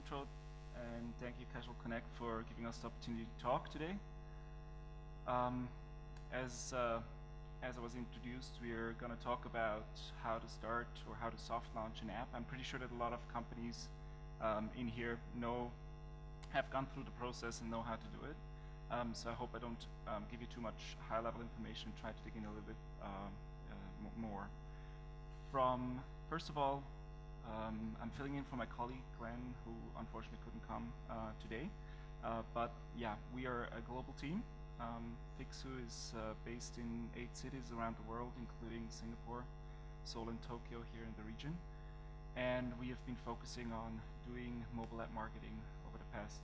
intro, and thank you Casual Connect for giving us the opportunity to talk today. As I was introduced, we're going to talk about how to start or how to soft launch an app. I'm pretty sure that a lot of companies in here have gone through the process and know how to do it. So I hope I don't give you too much high-level information. Try to dig in a little bit more. First of all, I'm filling in for my colleague Glenn, who unfortunately couldn't come today. But yeah, we are a global team. Fiksu is based in 8 cities around the world, including Singapore, Seoul, and Tokyo here in the region. And we have been focusing on doing mobile app marketing over the past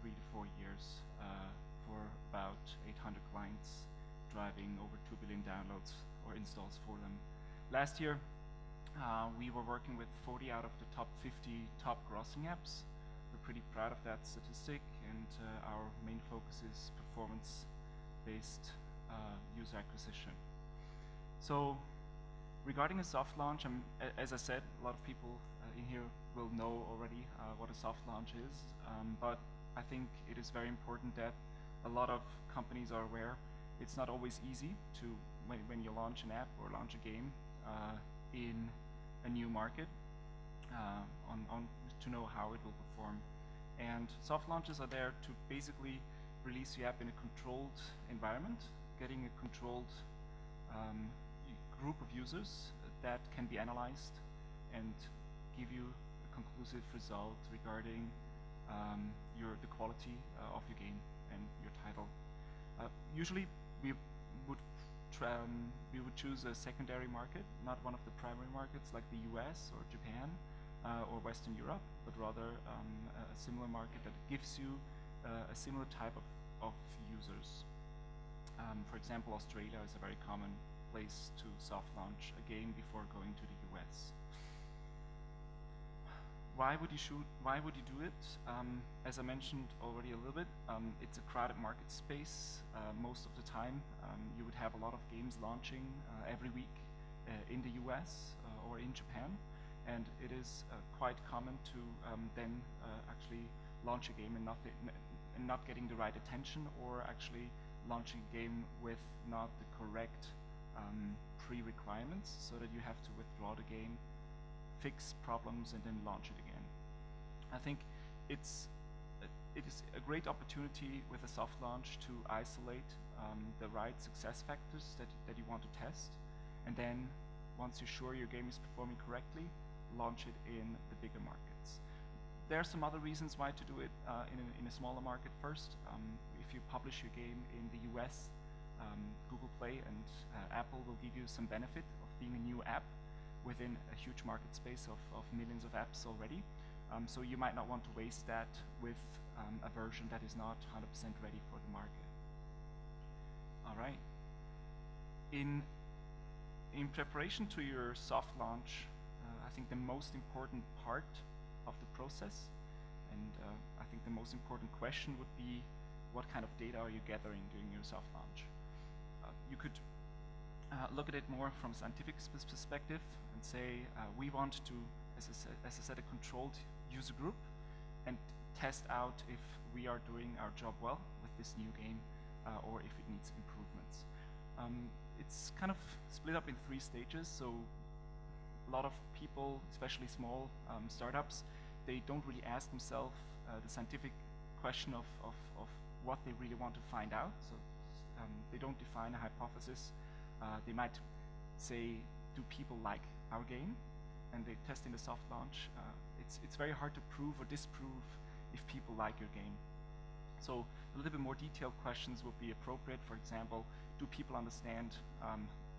3 to 4 years for about 800 clients, driving over 2 billion downloads or installs for them. Last year, we were working with 40 out of the top 50 top grossing apps. We're pretty proud of that statistic, and our main focus is performance-based user acquisition. So regarding a soft launch, as I said, a lot of people in here will know already what a soft launch is, but I think it is very important that a lot of companies are aware it's not always easy to, when you launch an app or launch a game in a new market, to know how it will perform. And soft launches are there to basically release your app in a controlled environment, getting a controlled group of users that can be analyzed and give you a conclusive result regarding the quality of your game and your title. Usually we would choose a secondary market, not one of the primary markets like the US or Japan or Western Europe, but rather a similar market that gives you a similar type of users. For example, Australia is a very common place to soft launch a game before going to the US. Why would you do it? As I mentioned already a little bit, it's a crowded market space. Most of the time, you would have a lot of games launching every week in the US or in Japan, and it is quite common to then actually launch a game and not getting the right attention, or actually launching a game with not the correct pre-requirements, so that you have to withdraw the game, fix problems, and then launch it again. I think it is a great opportunity with a soft launch to isolate the right success factors that you want to test, and then once you're sure your game is performing correctly, launch it in the bigger markets. There are some other reasons why to do it in a smaller market first. If you publish your game in the US, Google Play and Apple will give you some benefit of being a new app within a huge market space of millions of apps already. So you might not want to waste that with a version that is not 100% ready for the market. All right. In preparation to your soft launch, I think the most important part of the process, and I think the most important question would be, what kind of data are you gathering during your soft launch? You could look at it more from a scientific perspective and say, we want to, as I said, a controlled user group, and test out if we are doing our job well with this new game or if it needs improvements. It's kind of split up in 3 stages, so a lot of people, especially small startups, they don't really ask themselves the scientific question of what they really want to find out. So they don't define a hypothesis. They might say, do people like our game? And they test in the soft launch. It's very hard to prove or disprove if people like your game. So a little bit more detailed questions would be appropriate. For example, do people understand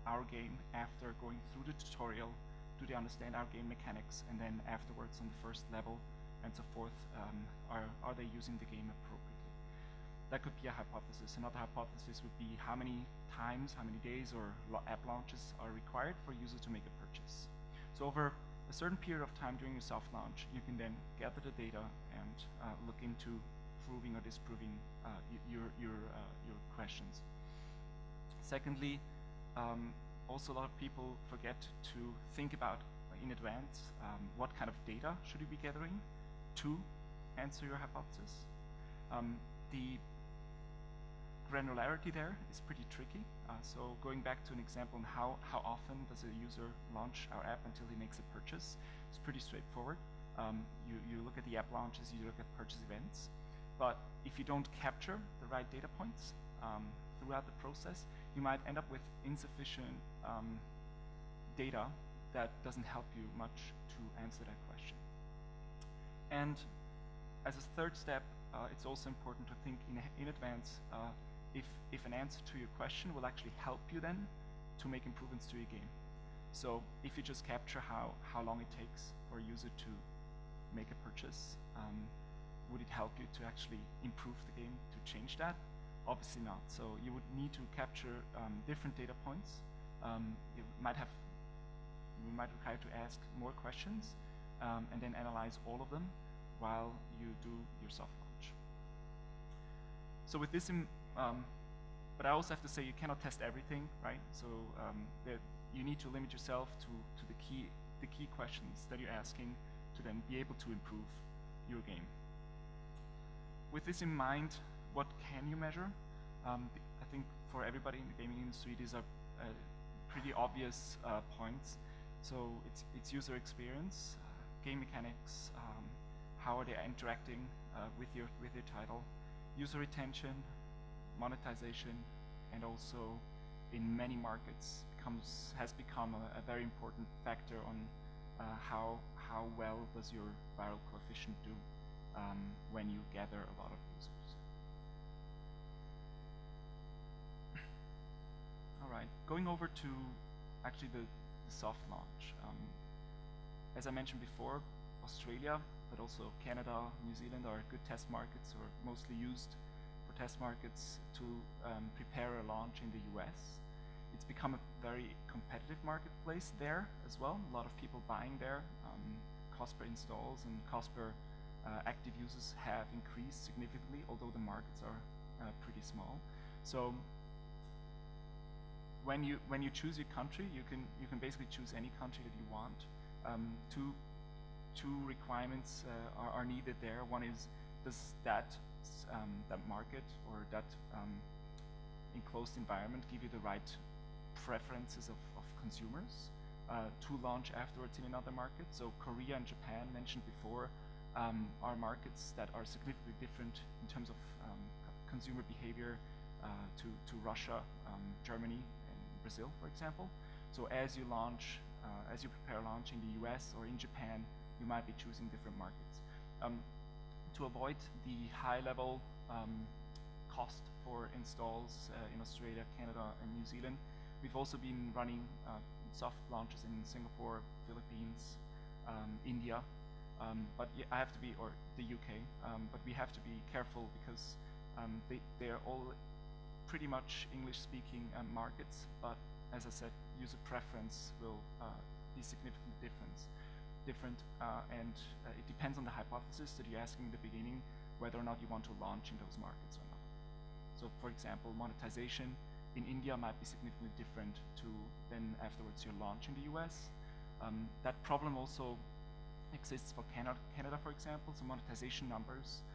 our game after going through the tutorial? Do they understand our game mechanics? And then afterwards on the first level and so forth, are they using the game appropriately? That could be a hypothesis. Another hypothesis would be how many times, how many days or app launches are required for a user to make a purchase. So over a certain period of time during your soft launch, you can then gather the data and look into proving or disproving your questions. Secondly, also a lot of people forget to think about in advance what kind of data should we be gathering. 2, answer your hypothesis. The granularity there is pretty tricky. So going back to an example on how often does a user launch our app until he makes a purchase, it's pretty straightforward. You look at the app launches, you look at purchase events, but if you don't capture the right data points throughout the process, you might end up with insufficient data that doesn't help you much to answer that question. And as a third step, it's also important to think in advance if an answer to your question will actually help you then to make improvements to your game. So if you just capture how long it takes for a user to make a purchase, would it help you to actually improve the game, to change that? Obviously not. So you would need to capture different data points. You might require to ask more questions and then analyze all of them while you do your soft launch. So with this, but I also have to say you cannot test everything, right? So that you need to limit yourself to the key questions that you're asking to then be able to improve your game. With this in mind, what can you measure? I think for everybody in the gaming industry, these are pretty obvious points. So it's user experience, game mechanics, how are they interacting with your title, user retention, monetization, and also in many markets has become a very important factor on how well does your viral coefficient do when you gather a lot of users. All right, going over to actually the soft launch. As I mentioned before, Australia, but also Canada, New Zealand are good test markets, or mostly used for test markets to prepare a launch in the US. It's become a very competitive marketplace there as well. A lot of people buying there. Cost per installs and cost per active users have increased significantly, although the markets are pretty small. So when you choose your country, you can basically choose any country that you want. Two requirements are needed there. One is, does that market or that enclosed environment give you the right preferences of consumers to launch afterwards in another market? So Korea and Japan, mentioned before, are markets that are significantly different in terms of consumer behavior to Russia, Germany, and Brazil, for example. So as you launch, as you prepare launch in the US or in Japan, you might be choosing different markets. To avoid the high-level cost for installs in Australia, Canada, and New Zealand, we've also been running soft launches in Singapore, Philippines, India, but I have to be, or the UK, but we have to be careful because they're all pretty much English-speaking markets, but as I said, user preference will be significantly different, and it depends on the hypothesis that you're asking in the beginning, whether or not you want to launch in those markets or not. So for example, monetization in India might be significantly different to then afterwards your launch in the US. That problem also exists for Canada, for example. So monetization numbers,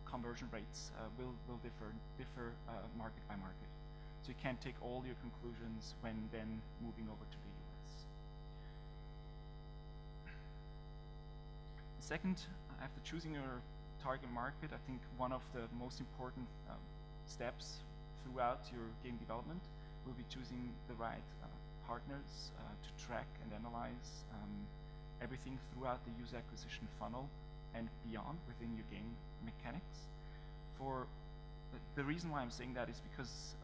conversion rates will differ market by market. So you can't take all your conclusions when then moving over to the US. Second, after choosing your target market, I think one of the most important steps throughout your game development will be choosing the right partners to track and analyze everything throughout the user acquisition funnel and beyond within your game mechanics. The reason why I'm saying that is because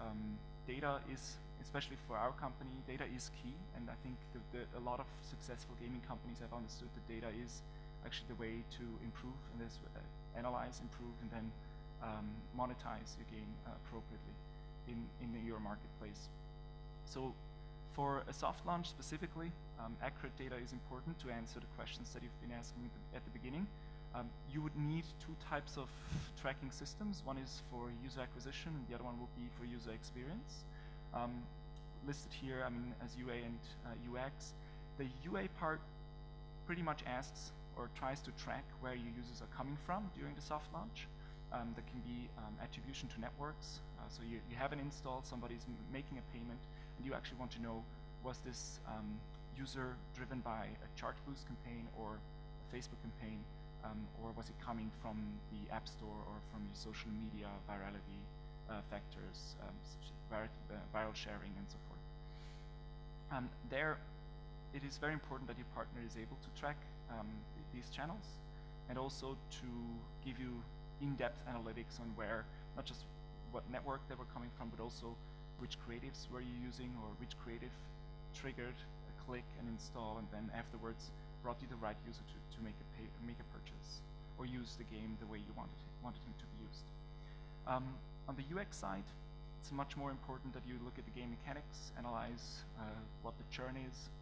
data is, especially for our company, data is key, and I think a lot of successful gaming companies have understood that data is actually the way to improve and analyze, improve, and then monetize your game appropriately in your marketplace. So for a soft launch specifically, accurate data is important to answer the questions that you've been asking at the beginning. You would need two types of tracking systems. One is for user acquisition, and the other one will be for user experience. Listed here, I mean, as UA and UX. The UA part pretty much asks or tries to track where your users are coming from during the soft launch. That can be attribution to networks. So you have an install, somebody's making a payment, and you actually want to know, was this user driven by a chart boost campaign or a Facebook campaign, or was it coming from the App Store or from your social media virality factors, viral sharing, and so forth. There, it is very important that your partner is able to track these channels, and also to give you in-depth analytics on where, not just what network they were coming from, but also which creatives were you using, or which creative triggered a click and install, and then afterwards brought you the right user to make a purchase, or use the game the way you wanted him to be used. On the UX side, it's much more important that you look at the game mechanics, analyze what the churn is.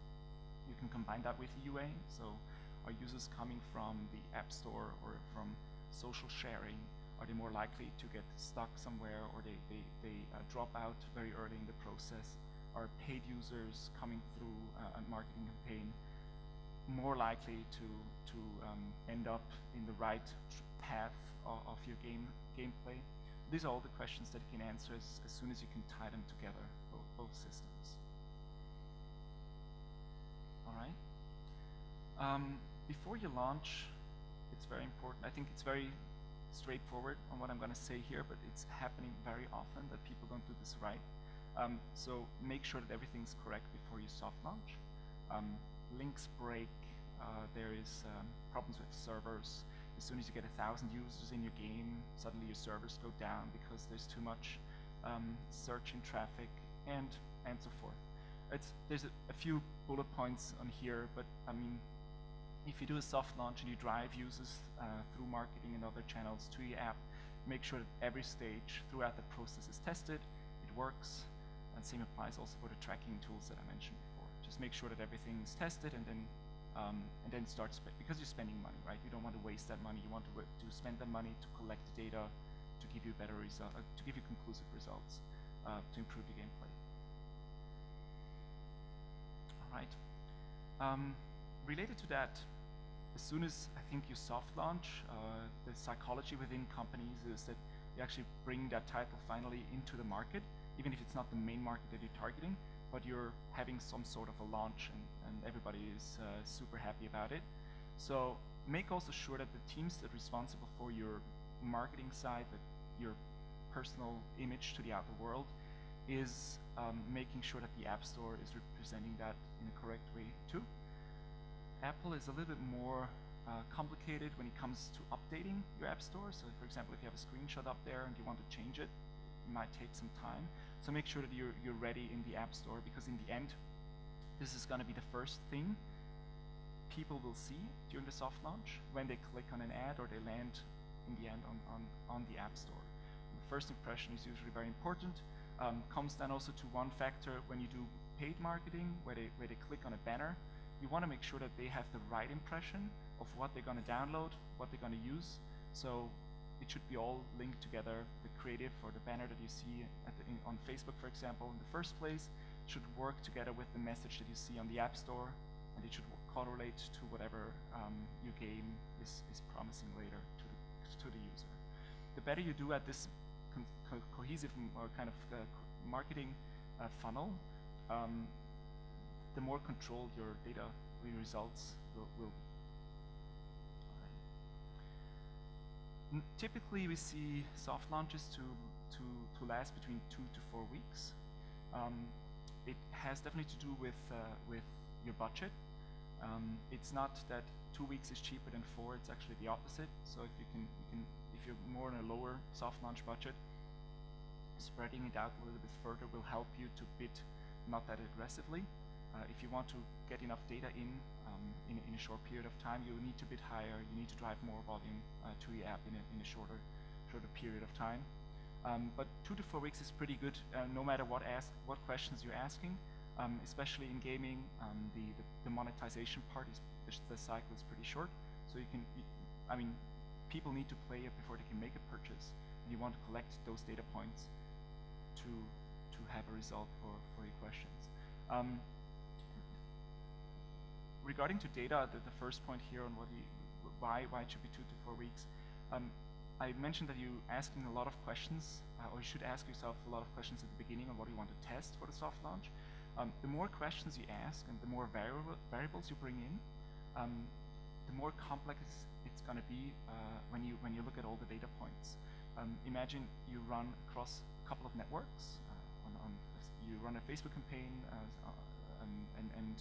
You can combine that with UA, so are users coming from the App Store or from social sharing? Are they more likely to get stuck somewhere, or they drop out very early in the process? Are paid users coming through a marketing campaign more likely to end up in the right path of your gameplay? These are all the questions that you can answer as soon as you can tie them together, both systems. All right. Before you launch, it's very important. I think it's very straightforward on what I'm going to say here, but it's happening very often that people don't do this right. So make sure that everything's correct before you soft launch. Links break. There is problems with servers. As soon as you get 1,000 users in your game, suddenly your servers go down because there's too much search and traffic, and so forth. There's a few bullet points on here, but I mean, if you do a soft launch and you drive users through marketing and other channels to your app, make sure that every stage throughout the process is tested, it works, and same applies also for the tracking tools that I mentioned before. Just make sure that everything is tested, and then start because you're spending money, right? You don't want to waste that money. You want to spend that money to collect the data, to give you better result, to give you conclusive results, to improve the gameplay. All right. Related to that, as soon as I think you soft launch, the psychology within companies is that you actually bring that title finally into the market, even if it's not the main market that you're targeting, but you're having some sort of a launch, and everybody is super happy about it. So make also sure that the teams that are responsible for your marketing side, that your personal image to the outer world, is making sure that the App Store is representing that in a correct way too. Apple is a little bit more complicated when it comes to updating your App Store. So for example, if you have a screenshot up there and you want to change it, it might take some time. So make sure that you're ready in the App Store, because in the end, this is going to be the first thing people will see during the soft launch when they click on an ad or they land in the end on the App Store. The first impression is usually very important. Comes down also to one factor when you do paid marketing, where they click on a banner. You want to make sure that they have the right impression of what they're going to download, what they're going to use. So it should be all linked together. The creative or the banner that you see on Facebook, for example, in the first place, should work together with the message that you see on the App Store, and it should correlate to whatever your game is promising later to the user. The better you do at this cohesive or kind of marketing funnel, the more controlled your data, your results will be. Typically, we see soft launches to last between 2 to 4 weeks. It has definitely to do with your budget. It's not that 2 weeks is cheaper than 4. It's actually the opposite. So if you're more on a lower soft launch budget, spreading it out a little bit further will help you to bid not that aggressively. If you want to get enough data in a short period of time, you need to bid higher. You need to drive more volume to your app in a shorter period of time. But 2 to 4 weeks is pretty good, no matter what questions you're asking. Especially in gaming, the monetization part the cycle is pretty short. So people need to play it before they can make a purchase, and you want to collect those data points to have a result for your questions. Regarding to data, the first point here on why it should be 2 to 4 weeks. I mentioned that you asking a lot of questions, or you should ask yourself a lot of questions at the beginning on what you want to test for the soft launch. The more questions you ask and the more variables you bring in, the more complex it's going to be when you look at all the data points. Imagine you run across a couple of networks. You run a Facebook campaign and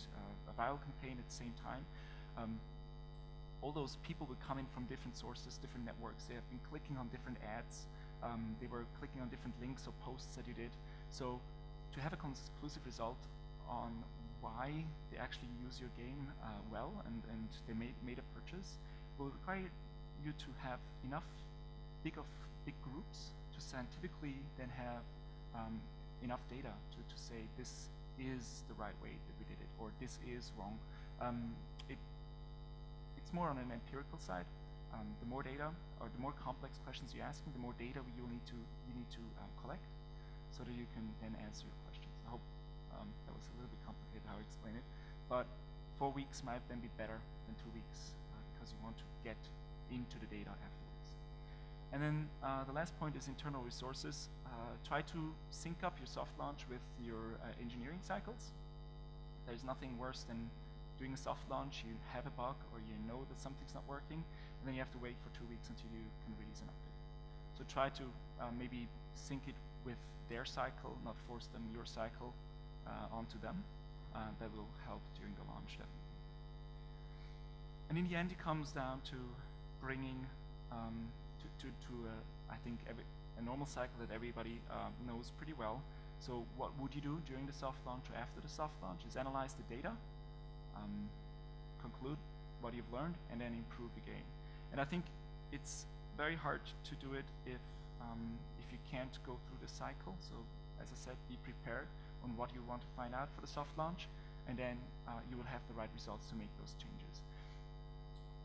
a viral campaign at the same time. All those people will come in from different sources, different networks. They have been clicking on different ads. They were clicking on different links or posts that you did. So to have a conclusive result on why they actually use your game well and they made a purchase will require you to have enough big groups to scientifically then have enough data to say this is the right way that we did it, or this is wrong. It's more on an empirical side. The more data or the more complex questions you ask, the more data you need to collect, so that you can then answer your questions. I hope that was a little bit complicated how I explain it, but 4 weeks might then be better than 2 weeks because you want to get into the data afterwards. And then the last point is internal resources. Try to sync up your soft launch with your engineering cycles. There's nothing worse than doing a soft launch, you have a bug or you know that something's not working, and then you have to wait for 2 weeks until you can release an update. So try to maybe sync it with their cycle, not force them your cycle onto them. That will help during the launch, definitely. And in the end, it comes down to bringing I think a normal cycle that everybody knows pretty well. So what would you do during the soft launch or after the soft launch is analyze the data, conclude what you've learned, and then improve the game. And I think it's very hard to do it if you can't go through the cycle. So as I said, be prepared on what you want to find out for the soft launch, and then you will have the right results to make those changes.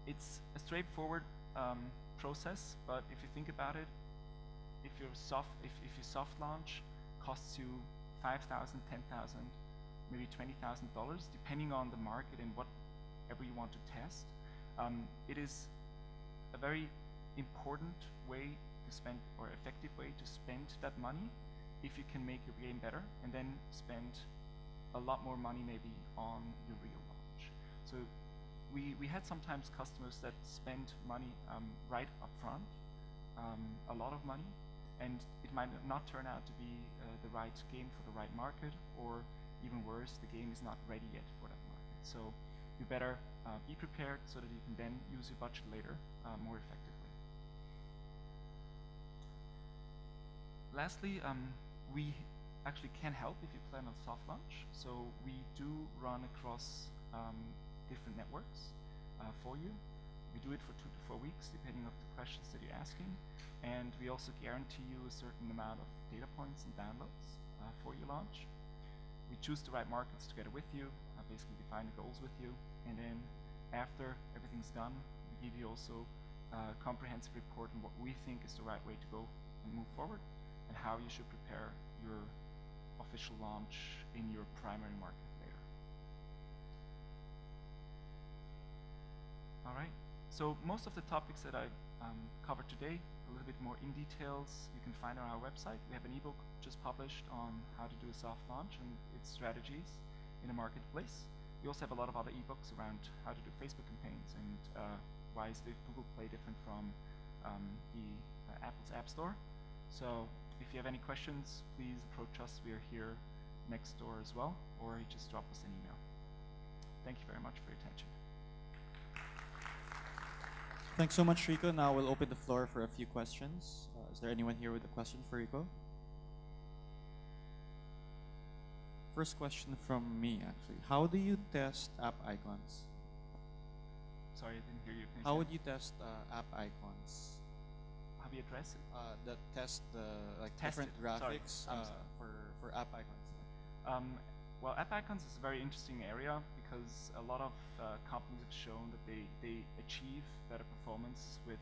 It's a straightforward process, but if you think about it, if your soft launch costs you $5,000, $10,000, maybe $20,000, depending on the market and whatever you want to test, it is a very important way to spend, or effective way to spend that money if you can make your game better, and then spend a lot more money maybe on your real launch. So we had sometimes customers that spend money right up front, a lot of money, and it might not turn out to be the right game for the right market, or even worse, the game is not ready yet for that market. So you better be prepared so that you can then use your budget later more effectively. Lastly, we actually can help if you plan a soft launch. So we do run across different networks for you. We do it for 2 to 4 weeks, depending on the questions that you're asking. And we also guarantee you a certain amount of data points and downloads for your launch. We choose the right markets together with you, basically define the goals with you, and then after everything's done, we give you also a comprehensive report on what we think is the right way to go and move forward, and how you should prepare your official launch in your primary market later. All right, so most of the topics that I covered today, a little bit more in details, you can find on our website. We have an ebook just published on how to do a soft launch and its strategies in a marketplace. We also have a lot of other ebooks around how to do Facebook campaigns and why is the Google Play different from the Apple's App Store. So if you have any questions, please approach us. We are here next door as well, or just drop us an email. Thank you very much for your attention. Thanks so much, Rico. Now we'll open the floor for a few questions. Is there anyone here with a question for Rico? First question from me, actually. How do you test app icons? Sorry, I didn't hear you. How would you test app icons? How do you address it? That test the Test different it. graphics Sorry. for app icons. Well, app icons is a very interesting area because a lot of companies have shown that they achieve better performance with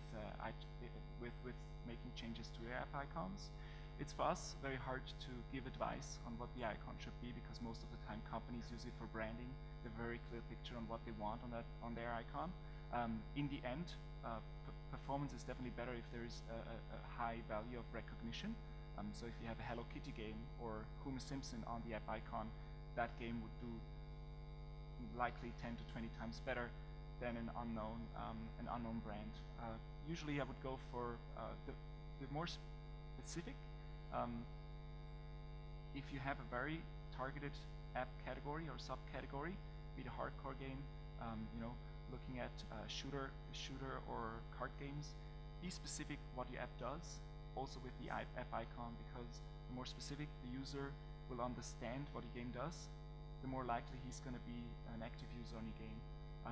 making changes to their app icons. It's for us very hard to give advice on what the icon should be because most of the time companies use it for branding. They have a very clear picture on what they want on their icon. In the end, performance is definitely better if there is a high value of recognition. So if you have a Hello Kitty game or Homer Simpson on the app icon, that game would do likely 10 to 20 times better than an unknown brand. Usually I would go for the more specific. If you have a very targeted app category or subcategory, be it a hardcore game, looking at shooter or card games, be specific what your app does, also with the app icon, because the more specific the user will understand what your game does, the more likely he's going to be an active user on your game.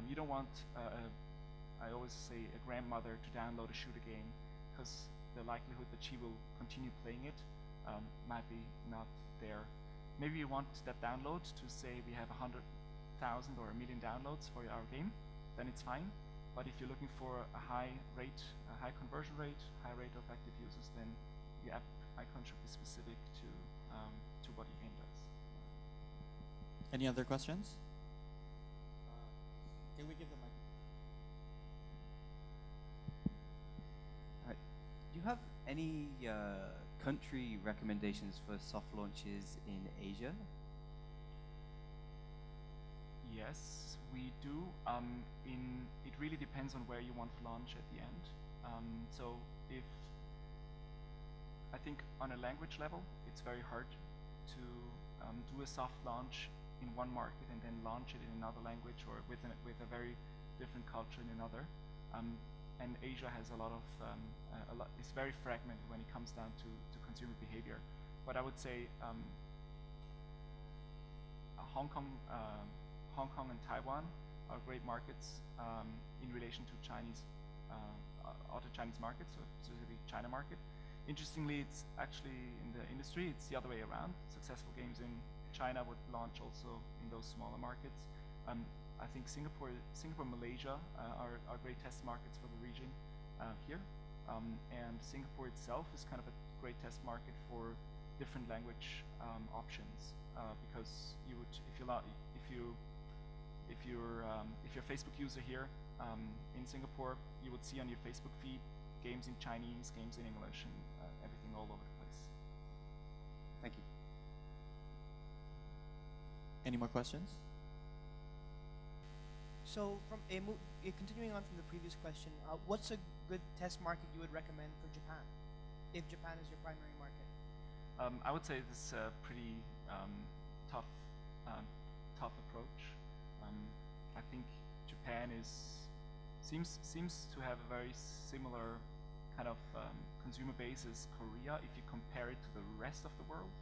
You don't want, I always say, a grandmother to download a shooter game, because the likelihood that she will continue playing it might be not there. Maybe you want that download to say we have 100,000 or 1 million downloads for our game, then it's fine. But if you're looking for a high conversion rate, high rate of active users, then your app icon should be specific to what your game does. Any other questions? Can we give the mic? Do you have any country recommendations for soft launches in Asia? Yes, we do. It really depends on where you want to launch at the end. So if I think on a language level, it's very hard to do a soft launch in one market and then launch it in another language or with a very different culture in another. And Asia has a lot of it's very fragmented when it comes down to consumer behavior. But I would say Hong Kong and Taiwan are great markets in relation to other Chinese markets, so specifically China market. Interestingly, it's actually in the industry, it's the other way around. Successful games in China would launch also in those smaller markets. I think Singapore, Malaysia are great test markets for the region here. And Singapore itself is kind of a great test market for different language options because you would, if you're a Facebook user here in Singapore, you would see on your Facebook feed games in Chinese, games in English, and everything all over the place. Thank you. Any more questions? So, continuing on from the previous question, what's a good test market you would recommend for Japan, if Japan is your primary market? I would say this is a pretty tough approach. I think Japan seems to have a very similar kind of consumer base as Korea if you compare it to the rest of the world.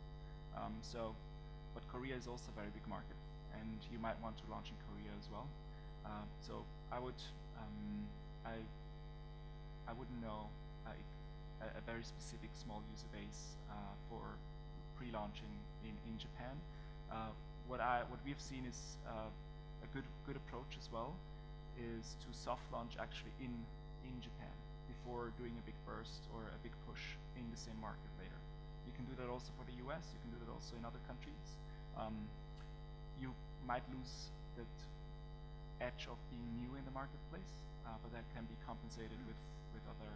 But Korea is also a very big market, and you might want to launch in Korea as well. So I wouldn't know a very specific small user base for pre-launching in Japan. What we've seen is a good approach as well is to soft launch actually in Japan before doing a big burst or a big push in the same market later. You can do that also for the US. You can do that also in other countries. You might lose that edge of being new in the marketplace, but that can be compensated with other